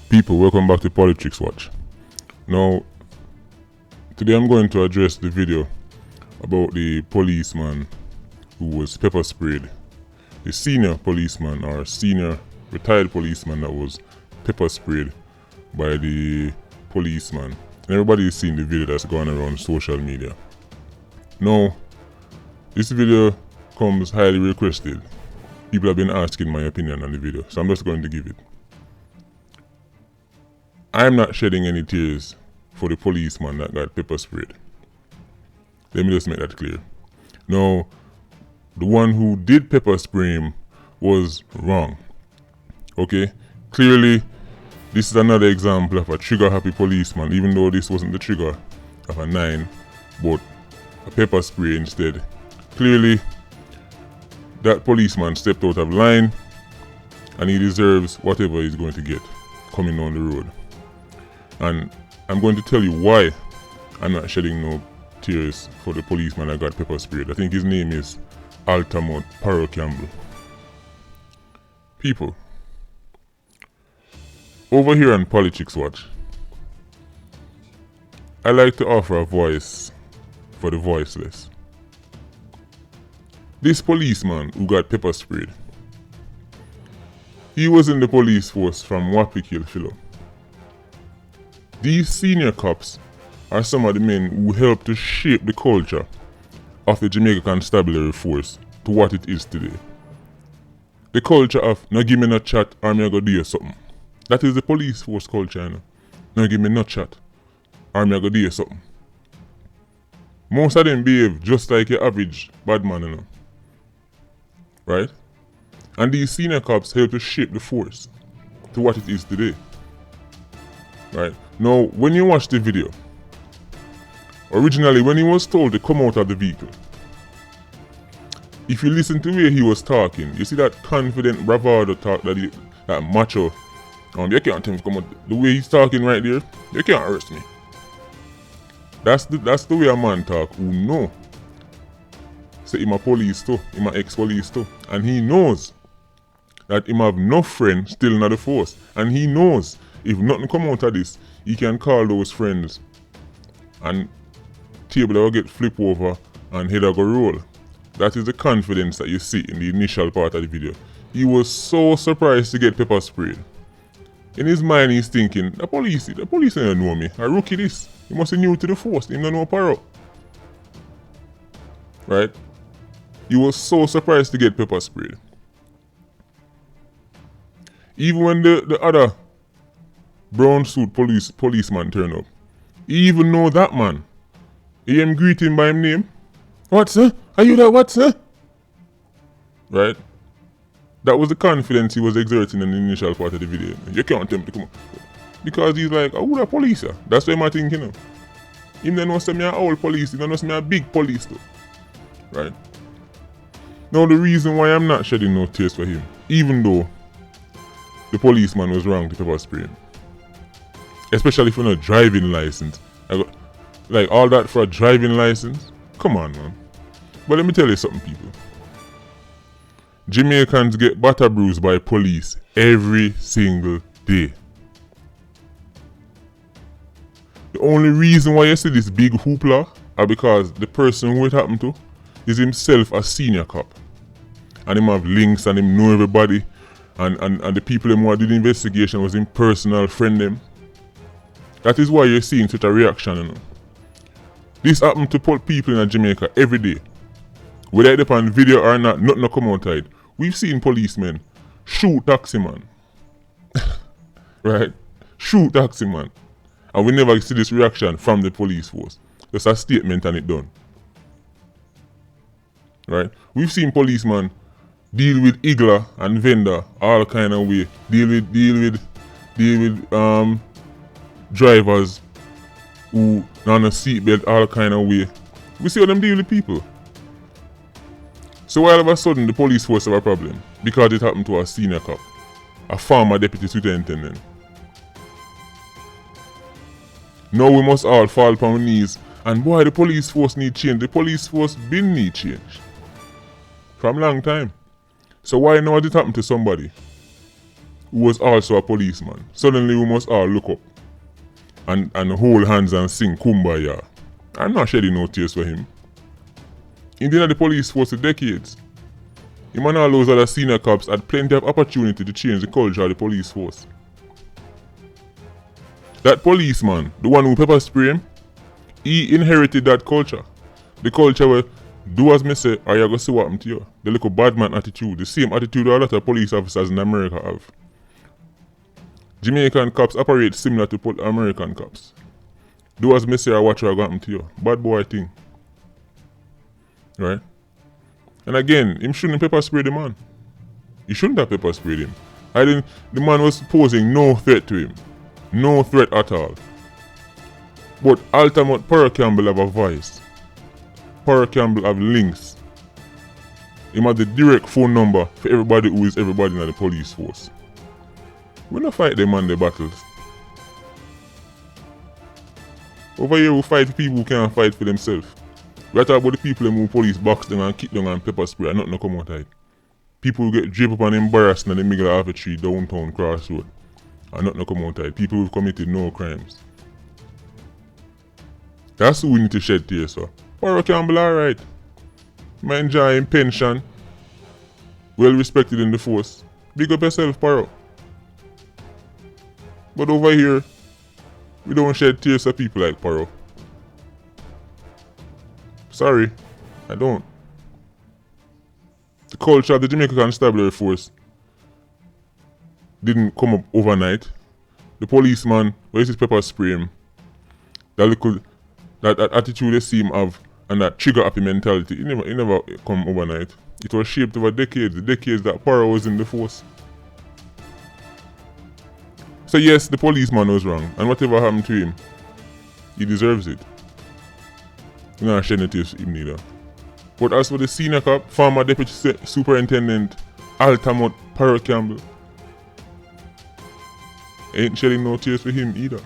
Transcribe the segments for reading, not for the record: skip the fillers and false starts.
People, welcome back to Politics Watch. Now, today I'm going to address the video about the policeman who was pepper sprayed. The senior policeman or senior retired policeman that was pepper sprayed by the policeman. And everybody's seen the video that's gone around social media. Now, this video comes highly requested. People have been asking my opinion on the video, so I'm just going to give it. I'm not shedding any tears for the policeman that got pepper sprayed. Let me just make that clear. Now, the one who did pepper spray him was wrong. Okay? Clearly, this is another example of a trigger-happy policeman, even though this wasn't the trigger of a 9, but a pepper spray instead. Clearly, that policeman stepped out of line and he deserves whatever he's going to get coming down the road. And I'm going to tell you why I'm not shedding no tears for the policeman that got pepper sprayed. I think his name is Altermoth Parro Campbell. People, over here on Politics Watch, I like to offer a voice for the voiceless. This policeman who got pepper sprayed, he was in the police force from Wappikil. These senior cops are some of the men who helped to shape the culture of the Jamaican constabulary force to what it is today. The culture of, no give me no chat or me go do you something. That is the police force culture, you know. No give me no chat or me go do you something. Most of them behave just like your average bad man, you know. Right? And these senior cops help to shape the force to what it is today. Right? Now, when you watch the video, originally when he was told to come out of the vehicle, if you listen to the way he was talking, you see that confident bravado talk, that macho, you can't tell him to come out. The way he's talking right there, you can't arrest me. That's the way a man talk who know. Say him a police too, him a ex-police too. And he knows that him have no friend still in the force. And he knows if nothing come out of this, he can call those friends and table will get flip over and head will go roll. That is the confidence that you see in the initial part of the video. He was so surprised to get pepper sprayed. In his mind he's thinking, the police don't know me. A rookie this. He must be new to the force. He don't know Parro. Right? He was so surprised to get pepper sprayed. Even when the other brown suit policeman turned up, he even know that man. He am greet him by his name. What, sir? Are you that what, sir? Right? That was the confidence he was exerting in the initial part of the video. You can't tell him to come up. Because he's like, oh, that police, sir. That's what I'm thinking, you know. He don't know me an old police, he don't know me a big police though. Right? Now the reason why I'm not shedding no tears for him, even though the policeman was wrong to pepper spray him, especially for no driving license. Like all that for a driving license? Come on, man. But let me tell you something, people. Jamaicans get batter bruised by police every single day. The only reason why you see this big hoopla are because the person who it happened to is himself a senior cop. And him have links and him know everybody. And the people who did the investigation was him personal friend them. That is why you're seeing such a reaction, you know. This happened to people in Jamaica every day. Whether it's on video or not, nothing will come outside. We've seen policemen shoot taxi man. Right? Shoot taxi man. And we never see this reaction from the police force. Just a statement and it done. Right? We've seen policemen deal with igler and vendor all kind of way. Deal with drivers who on a seatbelt all kind of way. We see how them deal with people. So all of a sudden the police force have a problem because it happened to a senior cop, a former deputy superintendent. Now we must all fall upon our knees and boy, the police force need change. The police force been need change from long time. So why now did it happen to somebody? who was also a policeman. Suddenly we must all look up and hold hands and sing Kumbaya. I'm not shedding no tears for him. He been at the police force for decades. Him and all those other senior cops had plenty of opportunity to change the culture of the police force. That policeman, the one who pepper spray him, he inherited that culture. The culture where do as me say or you go see what happen to you. The little bad man attitude, the same attitude a lot of police officers in America have. Jamaican cops operate similar to American cops. Do as me say or watch what happen to you. Bad boy thing. Right? And again, him shouldn't pepper spray the man. He shouldn't have pepper sprayed him. The man was posing no threat to him. No threat at all. But Altermoth Parro Campbell have a voice. Parro Campbell have links. He have the direct phone number for everybody who is everybody in the police force. We don't fight them on the battles. Over here we fight people who can't fight for themselves. We talk about the people who police box them and kick them and pepper spray and nothing come out of it. People who get draped up and embarrassed in the middle of a tree downtown crossroad and nothing come out of it. People who've committed no crimes. That's who we need to shed tears for. Parro Campbell alright. He enjoying pension. Well respected in the force. Big up yourself, Parro. But over here, we don't shed tears for people like Parro. Sorry, I don't. The culture of the Jamaican Constabulary Force didn't come up overnight. The policeman, where is his pepper spray him, that attitude they seem have and that trigger happy mentality, it never come overnight. It was shaped over decades, the decades that Parro was in the force. So yes, the policeman was wrong, and whatever happened to him, he deserves it. You're not shedding tears for him neither. But as for the senior cop, former Deputy Superintendent Altermoth Parro Campbell, ain't shedding no tears for him either.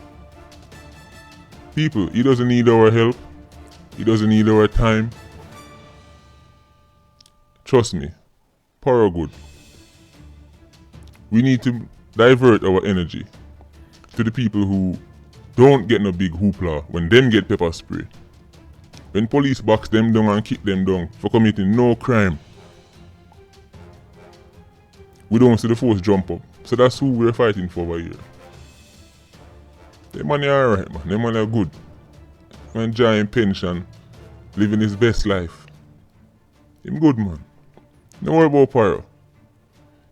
People, he doesn't need our help. He doesn't need our time. Trust me, Parro good. We need to divert our energy to the people who don't get no big hoopla when them get pepper spray. When police box them down and kick them down for committing no crime. We don't see the force jump up. So that's who we're fighting for over here. Them man are alright, man. Them man are good. Man enjoying pension, living his best life. Him good, man. Don't worry about Parro.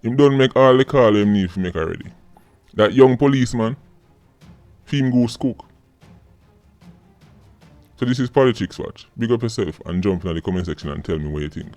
Him don't make all the call him need to make already. That young policeman, him goose cook. So this is Politics Watch. Big up yourself and jump in the comment section and tell me what you think.